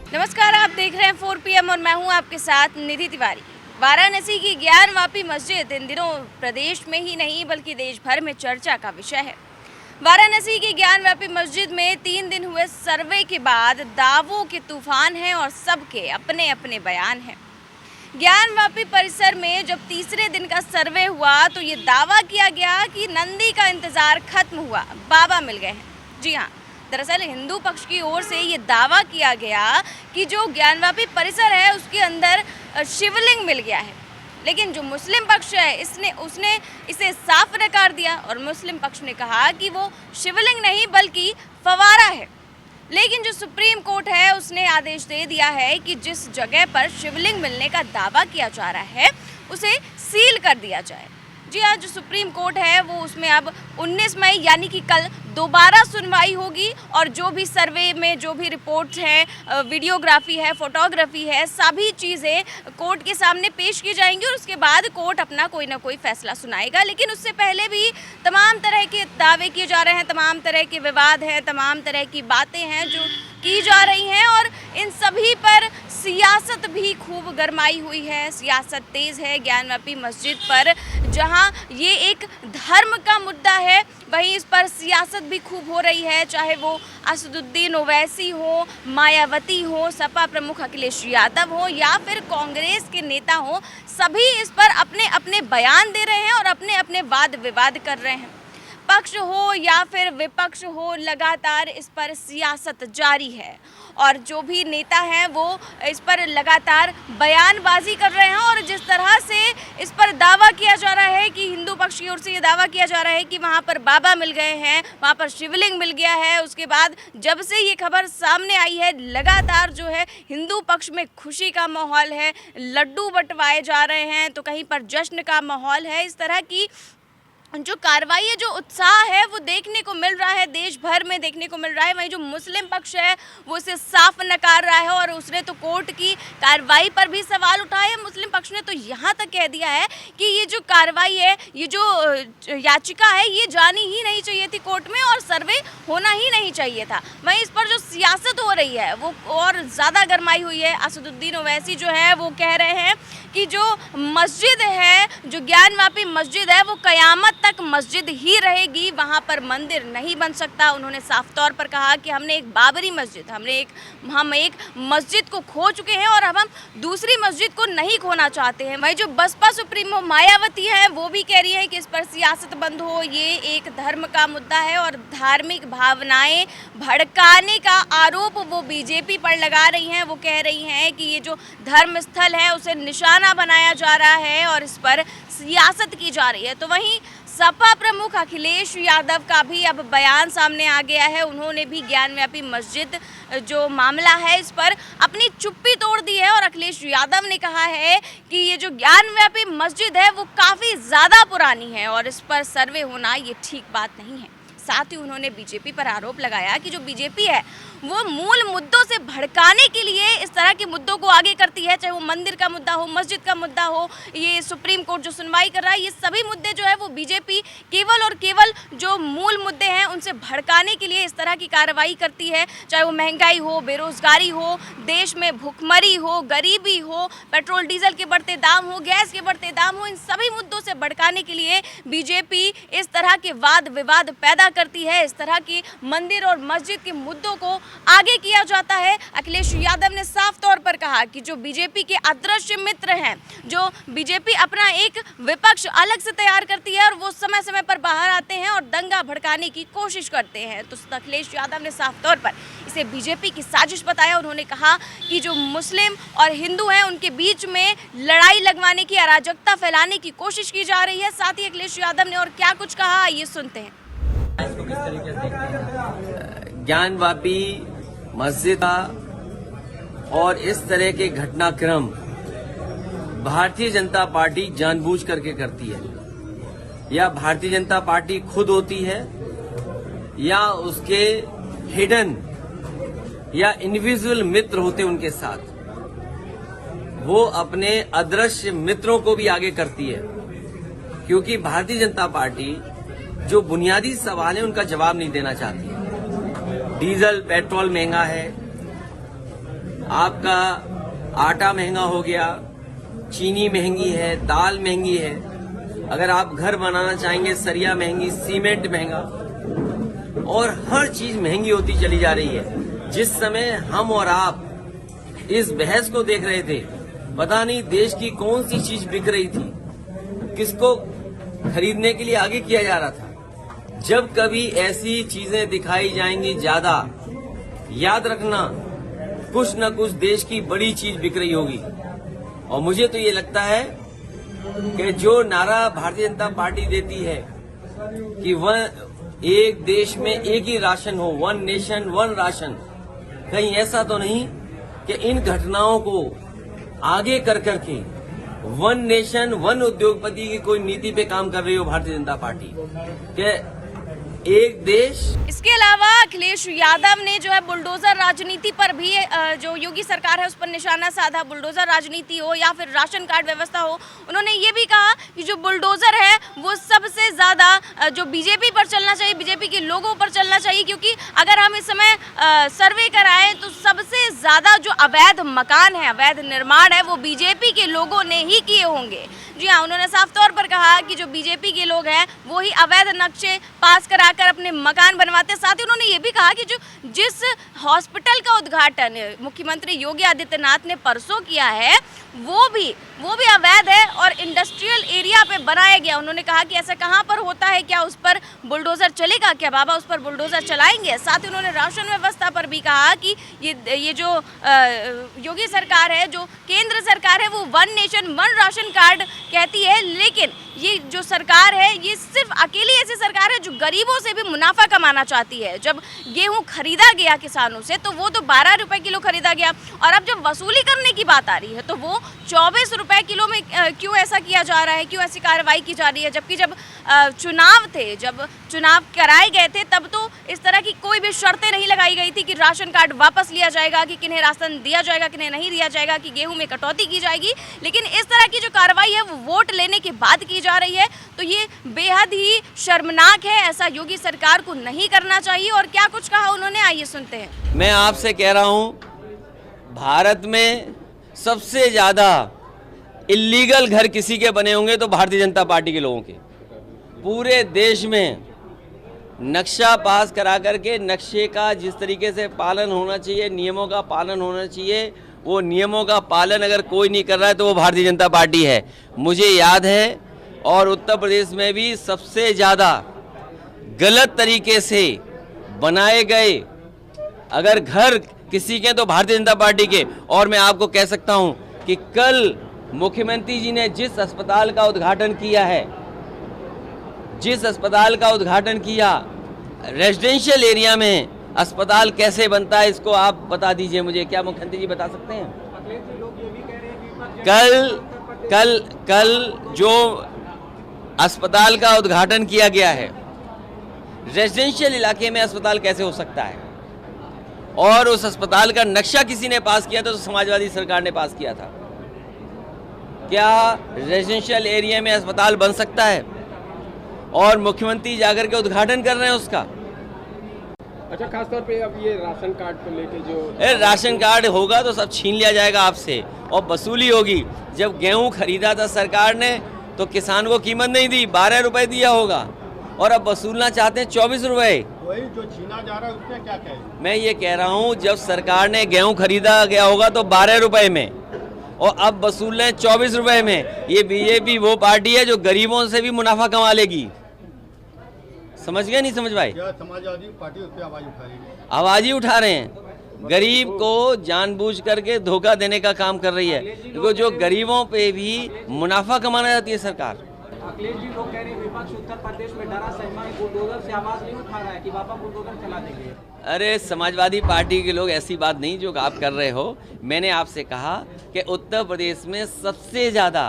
नमस्कार, आप देख रहे हैं 4 PM और मैं हूं आपके साथ निधि तिवारी। वाराणसी की ज्ञानवापी मस्जिद इन दिनों प्रदेश में ही नहीं बल्कि देश भर में चर्चा का विषय है। वाराणसी की ज्ञानवापी मस्जिद में 3 दिन हुए सर्वे के बाद दावों के तूफान हैं और सबके अपने अपने बयान हैं। ज्ञानवापी परिसर में जब तीसरे दिन का सर्वे हुआ तो ये दावा किया गया कि नंदी का इंतजार खत्म हुआ, बाबा मिल गए हैं। जी हाँ, दरअसल हिंदू पक्ष की ओर से ये दावा किया गया कि जो ज्ञानवापी परिसर है उसके अंदर शिवलिंग मिल गया है, लेकिन जो मुस्लिम पक्ष है उसने इसे साफ नकार दिया और मुस्लिम पक्ष ने कहा कि वो शिवलिंग नहीं बल्कि फवारा है। लेकिन जो सुप्रीम कोर्ट है उसने आदेश दे दिया है कि जिस जगह पर शिवलिंग मिलने का दावा किया जा रहा है उसे सील कर दिया जाए। जी हाँ, जो सुप्रीम कोर्ट है वो उसमें अब 19 मई यानी कि कल दोबारा सुनवाई होगी और जो भी सर्वे में जो भी रिपोर्ट्स हैं, वीडियोग्राफी है, फोटोग्राफी है, सभी चीज़ें कोर्ट के सामने पेश की जाएंगी और उसके बाद कोर्ट अपना कोई ना कोई फैसला सुनाएगा। लेकिन उससे पहले भी तमाम तरह के दावे किए जा रहे हैं, तमाम तरह के विवाद हैं, तमाम तरह की बातें हैं जो की जा रही हैं और इन सभी पर सियासत भी खूब गरमाई हुई है। सियासत तेज़ है ज्ञानवापी मस्जिद पर, जहां ये एक धर्म का मुद्दा है वहीं इस पर सियासत भी खूब हो रही है। चाहे वो असदुद्दीन ओवैसी हो, मायावती हो, सपा प्रमुख अखिलेश यादव हो या फिर कांग्रेस के नेता हो, सभी इस पर अपने अपने बयान दे रहे हैं और अपने अपने वाद विवाद कर रहे हैं। पक्ष हो या फिर विपक्ष हो, लगातार इस पर सियासत जारी है और जो भी नेता हैं वो इस पर लगातार बयानबाजी कर रहे हैं। और जिस तरह से इस पर दावा किया जा रहा है कि हिंदू पक्ष की ओर से ये दावा किया जा रहा है कि वहाँ पर बाबा मिल गए हैं, वहाँ पर शिवलिंग मिल गया है, उसके बाद जब से ये खबर सामने आई है लगातार जो है हिंदू पक्ष में खुशी का माहौल है, लड्डू बंटवाए जा रहे हैं तो कहीं पर जश्न का माहौल है। इस तरह की जो कार्रवाई है, जो उत्साह है वो देखने को मिल रहा है, देश भर में देखने को मिल रहा है। वहीं जो मुस्लिम पक्ष है वो इसे साफ नकार रहा है और उसने तो कोर्ट की कार्रवाई पर भी सवाल उठाए हैं। मुस्लिम पक्ष ने तो यहाँ तक कह दिया है कि ये जो कार्रवाई है, ये जो याचिका है ये जानी ही नहीं चाहिए थी कोर्ट में और सर्वे होना ही नहीं चाहिए था। वहीं इस पर जो सियासत हो रही है वो और ज़्यादा गरमाई हुई है। असदुद्दीन ओवैसी जो है वो कह रहे हैं कि जो मस्जिद है, जो ज्ञानवापी मस्जिद है वो क़यामत तक मस्जिद ही रहेगी, वहाँ पर मंदिर नहीं बन सकता। उन्होंने साफ तौर पर कहा कि हमने एक बाबरी मस्जिद, हम एक मस्जिद को खो चुके हैं और अब हम दूसरी मस्जिद को नहीं खोना चाहते हैं। वहीं जो बसपा सुप्रीमो मायावती हैं वो भी कह रही है कि इस पर सियासत बंद हो, ये एक धर्म का मुद्दा है और धार्मिक भावनाएं भड़काने का आरोप वो बीजेपी पर लगा रही हैं। वो कह रही हैं कि ये जो धर्म स्थल है उसे निशाना बनाया जा रहा है और इस पर सियासत की जा रही है। तो वहीं सपा प्रमुख अखिलेश यादव का भी अब बयान सामने आ गया है। उन्होंने भी ज्ञानवापी मस्जिद जो मामला है इस पर अपनी चुप्पी तोड़ दी है और अखिलेश यादव ने कहा है कि ये जो ज्ञानवापी मस्जिद है वो काफ़ी ज़्यादा पुरानी है और इस पर सर्वे होना ये ठीक बात नहीं है। साथ ही उन्होंने बीजेपी पर आरोप लगाया कि जो बीजेपी है वो मूल मुद्दों से भड़काने के लिए इस तरह के मुद्दों को आगे करती है, चाहे वो मंदिर का मुद्दा हो, मस्जिद का मुद्दा हो, ये सुप्रीम कोर्ट जो सुनवाई कर रहा है, ये सभी मुद्दे जो है वो बीजेपी केवल और केवल जो मूल मुद्दे हैं उनसे भड़काने के लिए इस तरह की कार्रवाई करती है। चाहे वो महंगाई हो, बेरोजगारी हो, देश में भुखमरी हो, गरीबी हो, पेट्रोल डीजल के बढ़ते दाम हो, गैस के बढ़ते दाम हो, इन सभी मुद्दों से भड़काने के लिए बीजेपी इस तरह के वाद विवाद पैदा करती है। इस तरह की मंदिर और मस्जिद के मुद्दों को आगे किया जाता है। अखिलेश यादव ने साफ तौर पर कहा कि जो बीजेपी के अदृश्य मित्र हैं, जो बीजेपी अपना एक विपक्ष अलग से तैयार करती है और वो समय समय पर बाहर आते हैं और दंगा भड़काने की कोशिश करते हैं, तो अखिलेश यादव ने साफ तौर पर इसे बीजेपी की साजिश बताया। उन्होंने कहा कि जो मुस्लिम और हिंदू हैं उनके बीच में लड़ाई लगवाने की, अराजकता फैलाने की कोशिश की जा रही है। साथ ही अखिलेश यादव ने और क्या कुछ कहा, ये सुनते हैं। ज्ञानवापी मस्जिद और इस तरह के घटनाक्रम भारतीय जनता पार्टी जानबूझ करके करती है, या भारतीय जनता पार्टी खुद होती है या उसके हिडन या इंडिविजुअल मित्र होते उनके साथ, वो अपने अदृश्य मित्रों को भी आगे करती है। क्योंकि भारतीय जनता पार्टी जो बुनियादी सवाल है उनका जवाब नहीं देना चाहती है। डीजल पेट्रोल महंगा है, आपका आटा महंगा हो गया, चीनी महंगी है, दाल महंगी है, अगर आप घर बनाना चाहेंगे सरिया महंगी, सीमेंट महंगा और हर चीज महंगी होती चली जा रही है। जिस समय हम और आप इस बहस को देख रहे थे, पता नहीं देश की कौन सी चीज बिक रही थी, किसको खरीदने के लिए आगे किया जा रहा था। जब कभी ऐसी चीजें दिखाई जाएंगी ज्यादा, याद रखना कुछ न कुछ देश की बड़ी चीज बिक रही होगी। और मुझे तो ये लगता है कि जो नारा भारतीय जनता पार्टी देती है कि एक देश में एक ही राशन हो, वन नेशन वन राशन, कहीं ऐसा तो नहीं कि इन घटनाओं को आगे कर करके वन नेशन वन उद्योगपति की कोई नीति पे काम कर रही हो भारतीय जनता पार्टी के एक देश। इसके अलावा अखिलेश यादव ने जो है बुलडोजर राजनीति पर भी जो योगी सरकार है उस पर निशाना साधा। बुलडोजर राजनीति हो या फिर राशन कार्ड व्यवस्था हो, उन्होंने ये भी कहा कि जो बुलडोजर है वो सबसे ज़्यादा जो बीजेपी पर चलना चाहिए, बीजेपी के लोगों पर चलना चाहिए, क्योंकि अगर हम इस समय सर्वे कराएं तो सबसे ज़्यादा जो अवैध मकान है, अवैध निर्माण है, वो बीजेपी के लोगों ने ही किए होंगे। जी हाँ, उन्होंने साफ तौर पर कहा कि जो बीजेपी के लोग हैं वो ही अवैध नक्शे पास कराकर अपने मकान बनवाते। साथ ही उन्होंने ये भी कहा कि जिस हॉस्पिटल का उद्घाटन मुख्यमंत्री योगी आदित्यनाथ ने परसों किया है वो भी अवैध है और इंडस्ट्रियल एरिया पे बनाया गया। उन्होंने कहा कि ऐसा कहाँ पर होता है, क्या उस पर बुलडोजर चलेगा, क्या बाबा उस पर बुलडोजर चलाएंगे। साथ ही उन्होंने राशन व्यवस्था पर भी कहा कि ये जो योगी सरकार है, जो केंद्र सरकार है, वो one nation one ration card कहती है, लेकिन ये जो सरकार है ये सिर्फ अकेली ऐसी सरकार है जो गरीबों से भी मुनाफा कमाना चाहती है। जब गेहूं खरीदा गया किसानों से तो वो तो 12 रुपए किलो खरीदा गया, और अब जब वसूली करने की बात आ रही है तो वो 24 रुपए किलो में क्यों ऐसा किया जा रहा है, क्यों ऐसी कार्रवाई की जा रही है। जबकि जब चुनाव थे, जब चुनाव कराए गए थे, तब तो इस तरह की कोई भी शर्तें नहीं लगाई गई थी कि राशन कार्ड वापस लिया जाएगा, कि किन्हें राशन दिया जाएगा, किन्हें नहीं दिया जाएगा, कि गेहूं में कटौती की जाएगी। लेकिन इस तरह की जो कार्रवाई है वो वोट लेने के बाद की जा रही है, तो ये बेहद ही शर्मनाक है। ऐसा योगी सरकार को नहीं करना चाहिए। और क्या कुछ कहा उन्होंने, आइए सुनते हैं। मैं आपसे कह रहा हूं, भारत में सबसे ज्यादा इल्लीगल घर किसी के बने होंगे तो भारतीय जनता पार्टी के लोगों के। पूरे देश में नक्शा पास करा करके नक्शे का जिस तरीके से पालन होना चाहिए, नियमों का पालन होना चाहिए, वो नियमों का पालन अगर कोई नहीं कर रहा है तो वो भारतीय जनता पार्टी है। मुझे याद है, और उत्तर प्रदेश में भी सबसे ज़्यादा गलत तरीके से बनाए गए अगर घर किसी के तो भारतीय जनता पार्टी के। और मैं आपको कह सकता हूं कि कल मुख्यमंत्री जी ने जिस अस्पताल का उद्घाटन किया है, जिस अस्पताल का उद्घाटन किया, रेजिडेंशियल एरिया में अस्पताल कैसे बनता है इसको आप बता दीजिए मुझे, क्या मुख्यमंत्री जी बता सकते हैं? कल जो अस्पताल का उद्घाटन किया गया है, रेजिडेंशियल इलाके में अस्पताल कैसे हो सकता है? और उस अस्पताल का नक्शा किसी ने पास किया था, तो समाजवादी सरकार ने पास किया था। क्या रेजिडेंशियल एरिया में अस्पताल बन सकता है? और मुख्यमंत्री जाकर के उद्घाटन कर रहे हैं उसका। अच्छा, खासतौर पे अब ये राशन कार्ड को लेके जो राशन कार्ड होगा तो सब छीन लिया जाएगा आपसे और वसूली होगी। जब गेहूं खरीदा था सरकार ने तो किसान को कीमत नहीं दी, 12 रुपए दिया होगा, और अब वसूलना चाहते हैं 24 रुपए। वही जो छीना जा रहा है उसमें क्या कहें? मैं ये कह रहा हूँ, जब सरकार ने गेहूं खरीदा गया होगा तो 12 रुपए में, और अब वसूल रहे 24 रुपए में। ये बीजेपी वो पार्टी है जो गरीबों से भी मुनाफा कमा लेगी। समझ गए नहीं समझ भाई? समाजवादी पार्टी उस पर आवाज उठा रही है, आवाज ही उठा रहे हैं। गरीब को जानबूझ करके धोखा देने का काम कर रही है, क्योंकि जो गरीबों पे भी मुनाफा कमाना चाहती है सरकार। अखिलेश जी लोग कह रहे हैं विपक्ष उत्तर प्रदेश में डरा सहमा बुलडोजर से आवाज नहीं उठा रहा है कि बाबा बुलडोजर चला देंगे। अरे समाजवादी पार्टी के लोग ऐसी बात नहीं जो आप कर रहे हो। मैंने आपसे कहा कि उत्तर प्रदेश में सबसे ज़्यादा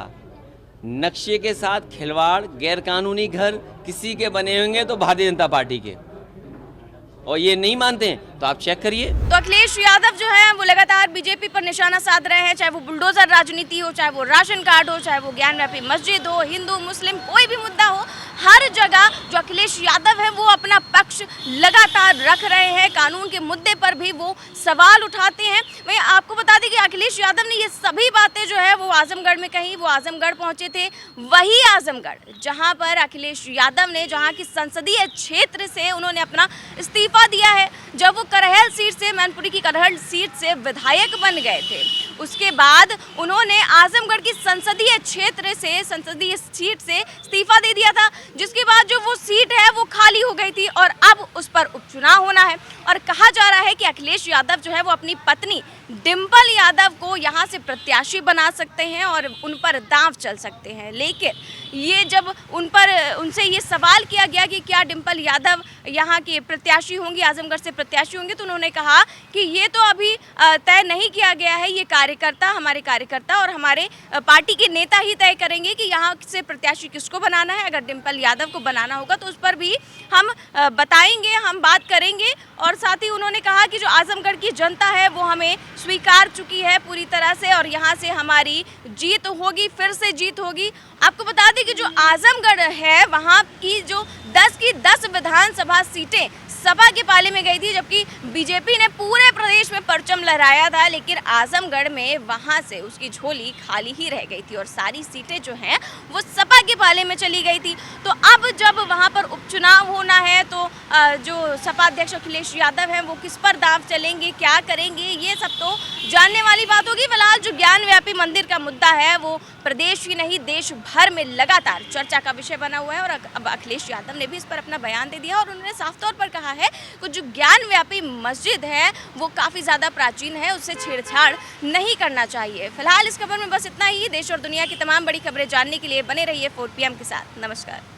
नक्शे के साथ खिलवाड़, गैरकानूनी घर किसी के बने होंगे तो भारतीय जनता पार्टी के। और ये नहीं मानते हैं, तो आप चेक करिए। तो अखिलेश यादव जो है वो लगातार बीजेपी पर निशाना साध रहे हैं, चाहे वो बुलडोजर राजनीति हो, चाहे वो राशन कार्ड हो, चाहे वो ज्ञानव्यापी मस्जिद हो, हिंदू मुस्लिम कोई भी मुद्दा हो, हर जगह जो अखिलेश यादव है वो अपना पक्ष लगातार रख रहे हैं। कानून के मुद्दे पर भी वो सवाल उठाते हैं। मैं आपको बता दें कि अखिलेश यादव ने ये सभी बातें जो है वो आजमगढ़ में कही। वो आजमगढ़ पहुंचे थे, वही आजमगढ़ जहां पर अखिलेश यादव ने, जहां की संसदीय क्षेत्र से उन्होंने अपना इस्तीफा दिया है। जब वो करहल सीट से, मैनपुरी की करहल सीट से विधायक बन गए थे, उसके बाद उन्होंने आजमगढ़ की संसदीय क्षेत्र से, संसदीय सीट से इस्तीफा दे दिया था, जिसके बाद जो वो सीट है वो खाली हो गई थी और अब उस पर उपचुनाव होना है। और कहा जा रहा है कि अखिलेश यादव जो है वो अपनी पत्नी डिंपल यादव को यहाँ से प्रत्याशी बना सकते हैं और उन पर दांव चल सकते हैं। लेकिन ये जब उनसे ये सवाल किया गया कि क्या डिंपल यादव यहाँ के प्रत्याशी होंगी, आजमगढ़ से प्रत्याशी होंगे, तो उन्होंने कहा कि ये तो अभी तय नहीं किया गया है, ये हमारे कार्यकर्ता और हमारे पार्टी के नेता ही तय करेंगे कि यहाँ से प्रत्याशी किसको बनाना है। अगर डिंपल यादव को बनाना होगा तो उस पर भी हम बताएंगे, हम बात करेंगे। और साथ ही उन्होंने कहा कि जो आजमगढ़ की जनता है वो हमें स्वीकार चुकी है पूरी तरह से और यहाँ से हमारी जीत होगी, फिर से जीत होगी। आपको बता दें कि जो आजमगढ़ है वहाँ की जो 10 की 10 विधानसभा सीटें सपा के पाले में गई थी, जबकि बीजेपी ने पूरे प्रदेश में परचम लहराया था, लेकिन आजमगढ़ में वहां से उसकी झोली खाली ही रह गई थी और सारी सीटें जो हैं वो सपा के पाले में चली गई थी। तो अब जब वहां पर उपचुनाव होना है तो जो सपा अध्यक्ष अखिलेश यादव हैं वो किस पर दांव चलेंगे, क्या करेंगे, ये सब तो जानने वाली बात होगी। फिलहाल जो ज्ञानव्यापी मंदिर का मुद्दा है वो प्रदेश ही नहीं देश भर में लगातार चर्चा का विषय बना हुआ है और अब अखिलेश यादव ने भी इस पर अपना बयान दे दिया और उन्होंने साफ तौर पर कहा है कि जो ज्ञानव्यापी मस्जिद है वो काफ़ी ज़्यादा प्राचीन है, उससे छेड़छाड़ नहीं करना चाहिए। फिलहाल इस खबर में बस इतना ही। देश और दुनिया की तमाम बड़ी खबरें जानने के लिए बने रहिए 4 PM के साथ। नमस्कार।